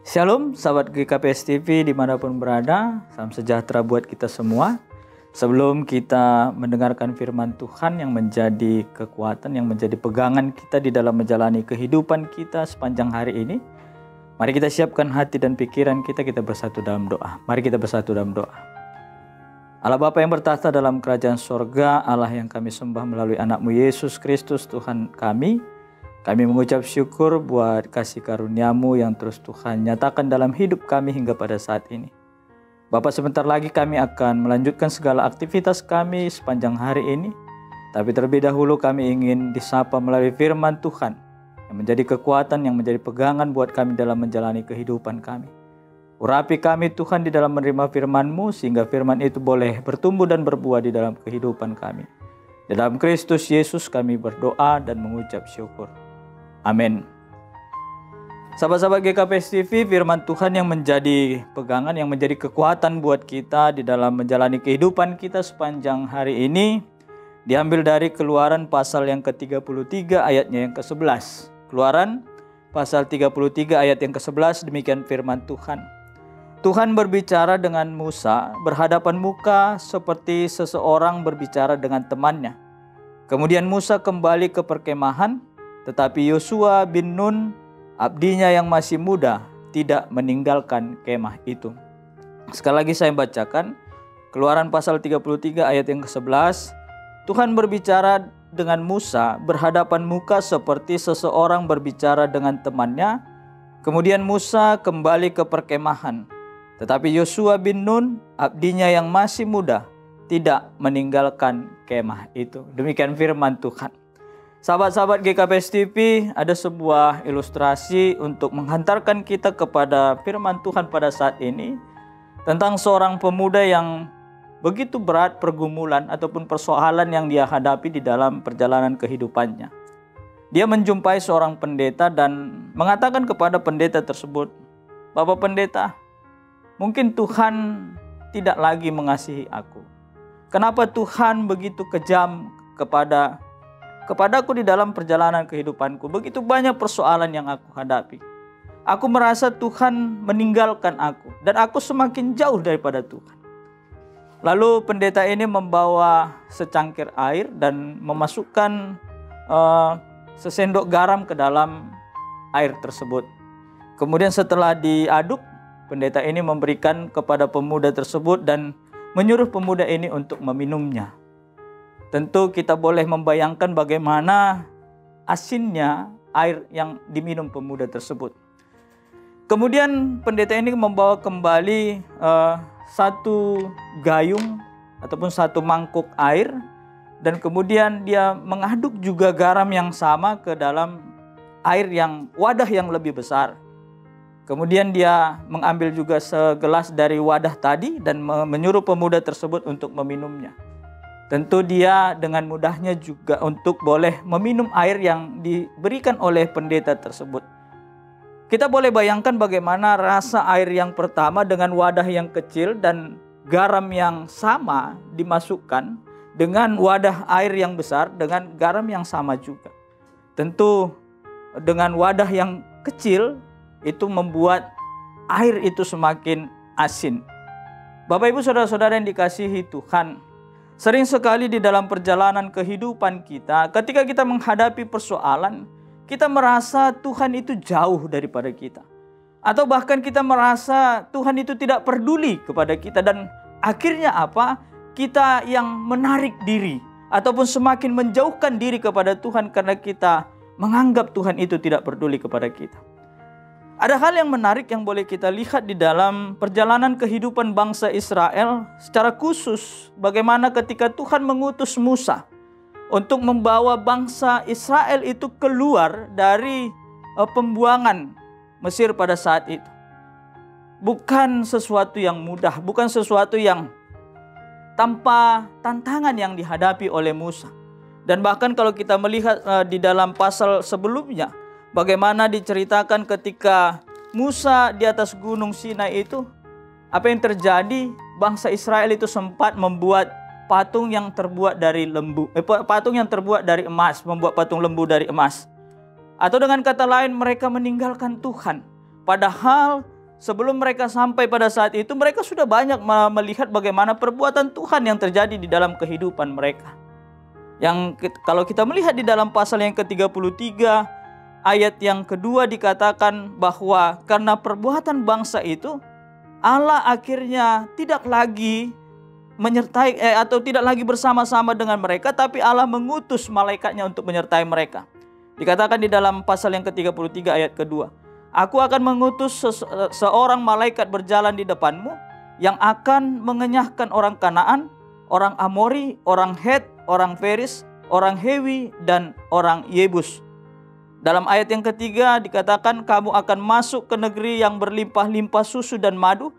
Shalom sahabat GKPS TV dimanapun berada, salam sejahtera buat kita semua. Sebelum kita mendengarkan firman Tuhan yang menjadi kekuatan, yang menjadi pegangan kita di dalam menjalani kehidupan kita sepanjang hari ini, mari kita siapkan hati dan pikiran kita bersatu dalam doa. Mari kita bersatu dalam doa. Allah Bapa yang bertahta dalam kerajaan sorga, Allah yang kami sembah melalui anak-Mu Yesus Kristus Tuhan kami mengucap syukur buat kasih karunia-Mu yang terus Tuhan nyatakan dalam hidup kami hingga pada saat ini. Bapak, sebentar lagi kami akan melanjutkan segala aktivitas kami sepanjang hari ini. Tapi terlebih dahulu kami ingin disapa melalui firman Tuhan yang menjadi kekuatan, yang menjadi pegangan buat kami dalam menjalani kehidupan kami. Urapi kami Tuhan di dalam menerima firman-Mu sehingga firman itu boleh bertumbuh dan berbuah di dalam kehidupan kami. Di dalam Kristus Yesus kami berdoa dan mengucap syukur. Amin. Sahabat-sahabat GKPS TV, firman Tuhan yang menjadi pegangan, yang menjadi kekuatan buat kita di dalam menjalani kehidupan kita sepanjang hari ini diambil dari Keluaran pasal yang ke-33 ayatnya yang ke-11. Keluaran pasal 33 ayat yang ke-11, demikian firman Tuhan. Tuhan berbicara dengan Musa berhadapan muka seperti seseorang berbicara dengan temannya. Kemudian Musa kembali ke perkemahan, tetapi Yosua bin Nun, abdinya yang masih muda, tidak meninggalkan kemah itu. Sekali lagi saya bacakan, Keluaran pasal 33 ayat yang ke-11. Tuhan berbicara dengan Musa berhadapan muka seperti seseorang berbicara dengan temannya. Kemudian Musa kembali ke perkemahan, tetapi Yosua bin Nun, abdinya yang masih muda, tidak meninggalkan kemah itu. Demikian firman Tuhan. Sahabat-sahabat GKPS TV, ada sebuah ilustrasi untuk menghantarkan kita kepada firman Tuhan pada saat ini tentang seorang pemuda yang begitu berat pergumulan ataupun persoalan yang dia hadapi di dalam perjalanan kehidupannya. Dia menjumpai seorang pendeta dan mengatakan kepada pendeta tersebut, "Bapak pendeta, mungkin Tuhan tidak lagi mengasihi aku. Kenapa Tuhan begitu kejam kepadaku di dalam perjalanan kehidupanku? Begitu banyak persoalan yang aku hadapi. Aku merasa Tuhan meninggalkan aku dan aku semakin jauh daripada Tuhan." Lalu pendeta ini membawa secangkir air dan memasukkan sesendok garam ke dalam air tersebut. Kemudian setelah diaduk, pendeta ini memberikan kepada pemuda tersebut dan menyuruh pemuda ini untuk meminumnya. Tentu kita boleh membayangkan bagaimana asinnya air yang diminum pemuda tersebut. Kemudian pendeta ini membawa kembali satu gayung ataupun satu mangkuk air, dan kemudian dia mengaduk juga garam yang sama ke dalam wadah yang lebih besar. Kemudian dia mengambil juga segelas dari wadah tadi dan menyuruh pemuda tersebut untuk meminumnya. Tentu dia dengan mudahnya juga untuk boleh meminum air yang diberikan oleh pendeta tersebut. Kita boleh bayangkan bagaimana rasa air yang pertama dengan wadah yang kecil dan garam yang sama dimasukkan dengan wadah air yang besar dengan garam yang sama juga. Tentu dengan wadah yang kecil itu membuat air itu semakin asin. Bapak Ibu Saudara-saudara yang dikasihi Tuhan, sering sekali di dalam perjalanan kehidupan kita, ketika kita menghadapi persoalan, kita merasa Tuhan itu jauh daripada kita. Atau bahkan kita merasa Tuhan itu tidak peduli kepada kita. Dan akhirnya apa? Kita yang menarik diri ataupun semakin menjauhkan diri kepada Tuhan karena kita menganggap Tuhan itu tidak peduli kepada kita. Ada hal yang menarik yang boleh kita lihat di dalam perjalanan kehidupan bangsa Israel, secara khusus bagaimana ketika Tuhan mengutus Musa untuk membawa bangsa Israel itu keluar dari pembuangan Mesir pada saat itu. Bukan sesuatu yang mudah, bukan sesuatu yang tanpa tantangan yang dihadapi oleh Musa. Dan bahkan kalau kita melihat di dalam pasal sebelumnya, bagaimana diceritakan ketika Musa di atas gunung Sinai itu, apa yang terjadi? Bangsa Israel itu sempat membuat patung yang terbuat dari emas, membuat patung lembu dari emas. Atau dengan kata lain, mereka meninggalkan Tuhan. Padahal sebelum mereka sampai pada saat itu, mereka sudah banyak melihat bagaimana perbuatan Tuhan yang terjadi di dalam kehidupan mereka. Yang kalau kita melihat di dalam pasal yang ke-33, ayat yang kedua dikatakan bahwa karena perbuatan bangsa itu, Allah akhirnya tidak lagi menyertai atau tidak lagi bersama-sama dengan mereka, tapi Allah mengutus malaikatnya untuk menyertai mereka. Dikatakan di dalam pasal yang ke-33 ayat kedua, Aku akan mengutus seorang malaikat berjalan di depanmu yang akan mengenyahkan orang Kanaan, orang Amori, orang Het, orang Feris, orang Hewi, dan orang Yebus. Dalam ayat yang ketiga dikatakan kamu akan masuk ke negeri yang berlimpah-limpah susu dan madu,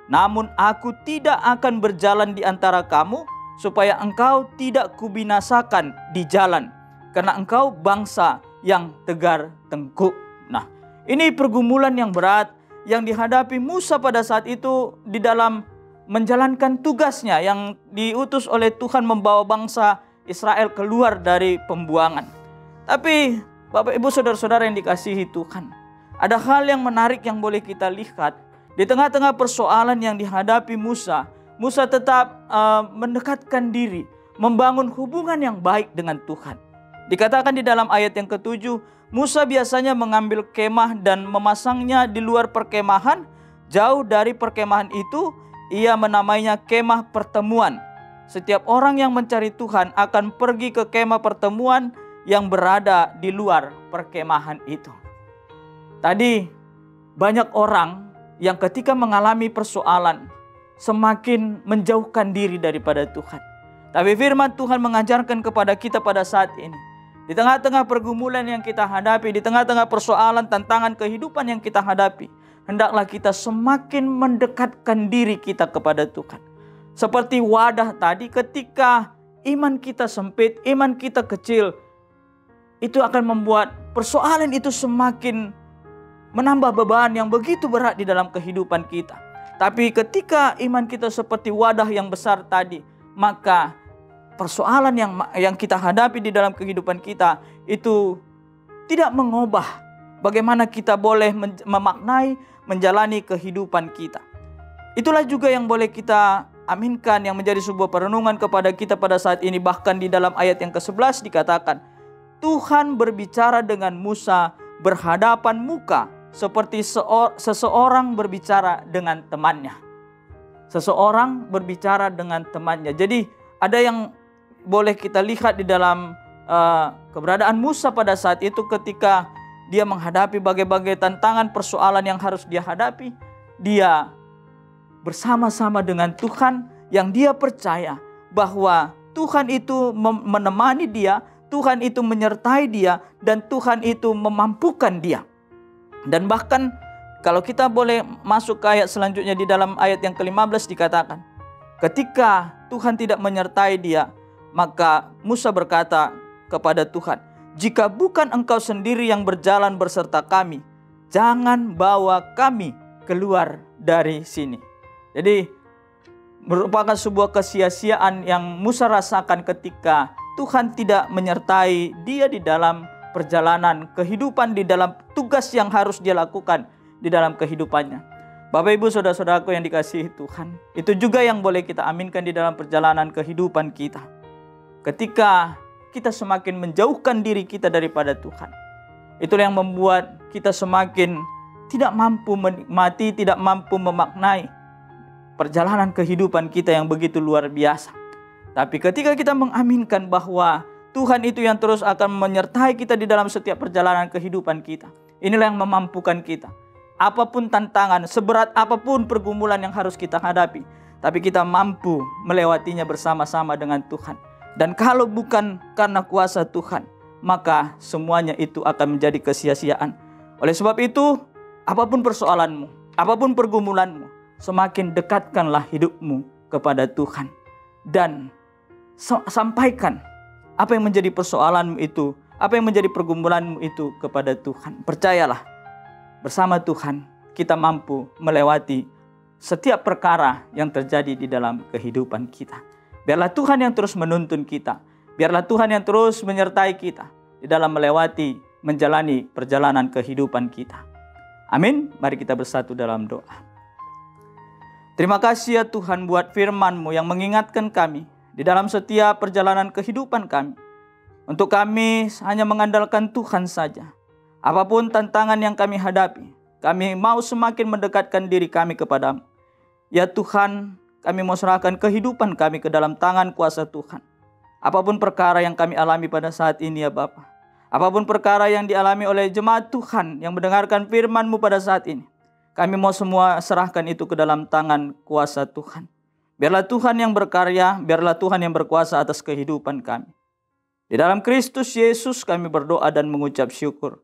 namun aku tidak akan berjalan di antara kamu supaya engkau tidak kubinasakan di jalan, karena engkau bangsa yang tegar tengkuk. Nah, ini pergumulan yang berat yang dihadapi Musa pada saat itu di dalam menjalankan tugasnya yang diutus oleh Tuhan membawa bangsa Israel keluar dari pembuangan. Tapi Bapak Ibu Saudara-saudara yang dikasihi Tuhan, ada hal yang menarik yang boleh kita lihat. Di tengah-tengah persoalan yang dihadapi Musa, Musa tetap mendekatkan diri, membangun hubungan yang baik dengan Tuhan. Dikatakan di dalam ayat yang ke-7, Musa biasanya mengambil kemah dan memasangnya di luar perkemahan. Jauh dari perkemahan itu, ia menamainya kemah pertemuan. Setiap orang yang mencari Tuhan akan pergi ke kemah pertemuan yang berada di luar perkemahan itu. Tadi banyak orang yang ketika mengalami persoalan semakin menjauhkan diri daripada Tuhan. Tapi firman Tuhan mengajarkan kepada kita pada saat ini, di tengah-tengah pergumulan yang kita hadapi, di tengah-tengah persoalan, tantangan kehidupan yang kita hadapi, hendaklah kita semakin mendekatkan diri kita kepada Tuhan. Seperti wadah tadi, ketika iman kita sempit, iman kita kecil, itu akan membuat persoalan itu semakin menambah beban yang begitu berat di dalam kehidupan kita. Tapi ketika iman kita seperti wadah yang besar tadi, maka persoalan yang kita hadapi di dalam kehidupan kita itu tidak mengubah bagaimana kita boleh memaknai, menjalani kehidupan kita. Itulah juga yang boleh kita aminkan, yang menjadi sebuah perenungan kepada kita pada saat ini. Bahkan di dalam ayat yang ke-11 dikatakan, Tuhan berbicara dengan Musa berhadapan muka seperti seseorang berbicara dengan temannya. Seseorang berbicara dengan temannya. Jadi ada yang boleh kita lihat di dalam keberadaan Musa pada saat itu ketika dia menghadapi berbagai tantangan persoalan yang harus dia hadapi. Dia bersama-sama dengan Tuhan yang dia percaya bahwa Tuhan itu menemani dia, Tuhan itu menyertai dia, dan Tuhan itu memampukan dia. Dan bahkan kalau kita boleh masuk ke ayat selanjutnya di dalam ayat yang ke-15 dikatakan, ketika Tuhan tidak menyertai dia, maka Musa berkata kepada Tuhan, jika bukan engkau sendiri yang berjalan berserta kami, jangan bawa kami keluar dari sini. Jadi merupakan sebuah kesia-siaan yang Musa rasakan ketika Tuhan tidak menyertai dia di dalam perjalanan kehidupan, di dalam tugas yang harus dia lakukan di dalam kehidupannya. Bapak Ibu Saudara-saudaraku yang dikasihi Tuhan, itu juga yang boleh kita aminkan di dalam perjalanan kehidupan kita. Ketika kita semakin menjauhkan diri kita daripada Tuhan, itulah yang membuat kita semakin tidak mampu menikmati, tidak mampu memaknai perjalanan kehidupan kita yang begitu luar biasa. Tapi ketika kita mengaminkan bahwa Tuhan itu yang terus akan menyertai kita di dalam setiap perjalanan kehidupan kita, inilah yang memampukan kita. Apapun tantangan, seberat apapun pergumulan yang harus kita hadapi, tapi kita mampu melewatinya bersama-sama dengan Tuhan. Dan kalau bukan karena kuasa Tuhan, maka semuanya itu akan menjadi kesia-siaan. Oleh sebab itu, apapun persoalanmu, apapun pergumulanmu, semakin dekatkanlah hidupmu kepada Tuhan. Dan sampaikan apa yang menjadi persoalanmu itu, apa yang menjadi pergumulanmu itu kepada Tuhan. Percayalah, bersama Tuhan kita mampu melewati setiap perkara yang terjadi di dalam kehidupan kita. Biarlah Tuhan yang terus menuntun kita. Biarlah Tuhan yang terus menyertai kita di dalam melewati, menjalani perjalanan kehidupan kita. Amin. Mari kita bersatu dalam doa. Terima kasih ya Tuhan buat firman-Mu yang mengingatkan kami di dalam setiap perjalanan kehidupan kami. Untuk kami hanya mengandalkan Tuhan saja. Apapun tantangan yang kami hadapi, kami mau semakin mendekatkan diri kami kepada-Mu. Ya Tuhan, kami mau serahkan kehidupan kami ke dalam tangan kuasa Tuhan. Apapun perkara yang kami alami pada saat ini ya Bapa. Apapun perkara yang dialami oleh jemaat Tuhan yang mendengarkan firman-Mu pada saat ini. Kami mau semua serahkan itu ke dalam tangan kuasa Tuhan. Biarlah Tuhan yang berkarya, biarlah Tuhan yang berkuasa atas kehidupan kami. Di dalam Kristus Yesus kami berdoa dan mengucap syukur.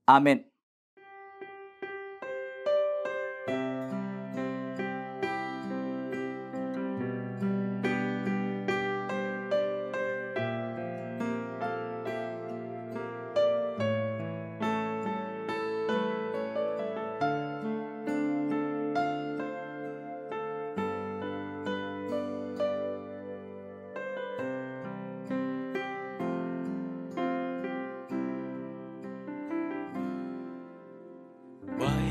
Amin.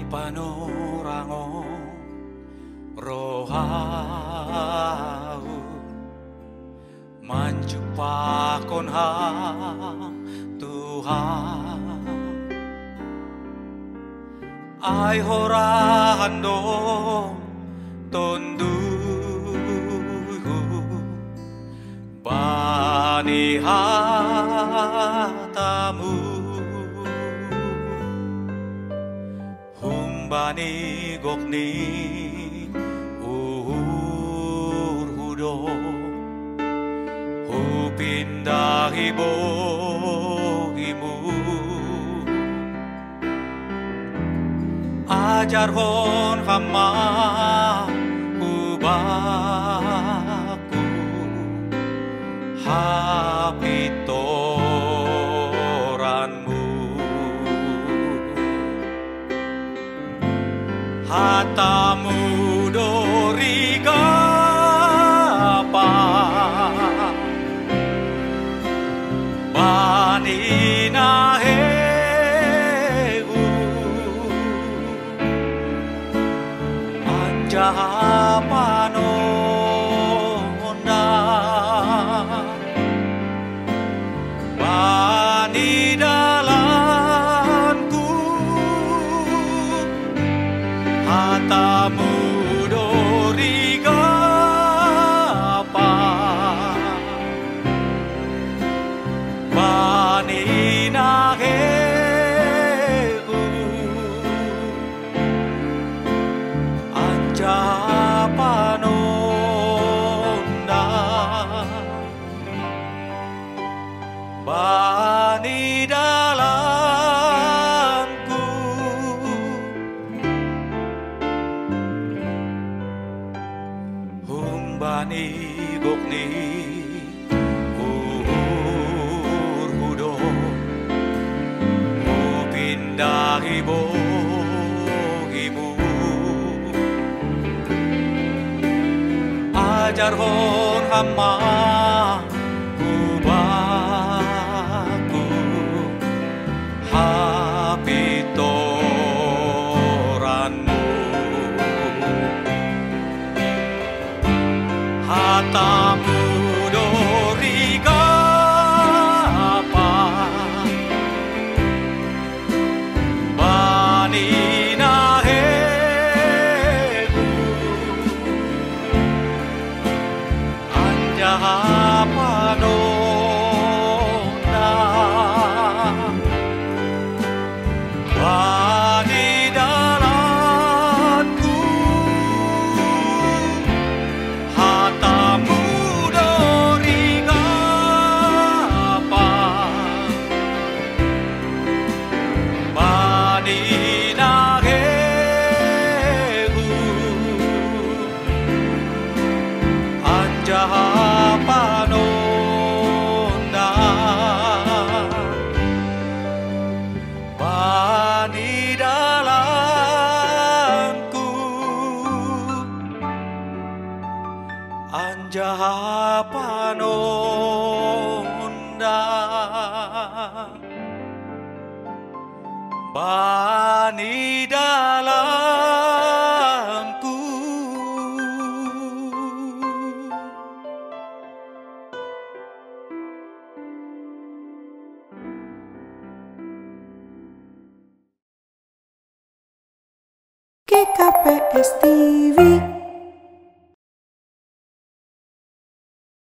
Panorango rohau manjupakon hang Tuhan ay horando tonduhu bani hatamu bani gokni urhudo hupindahi bohimu ajar hon hama ubaku hapitoranmu hatamu dorigapa banina heu anjapanonda bani dalanku hatamu dorigapa banina heu anjapanonda bani dalanku humbani gokni urhudo upindahi bohimu ajar hon hama ubaku hapitoranmu hatamu dorigapa banina heu anjapanonda bani dalanku hatamu bani dalamku. GKPS TV.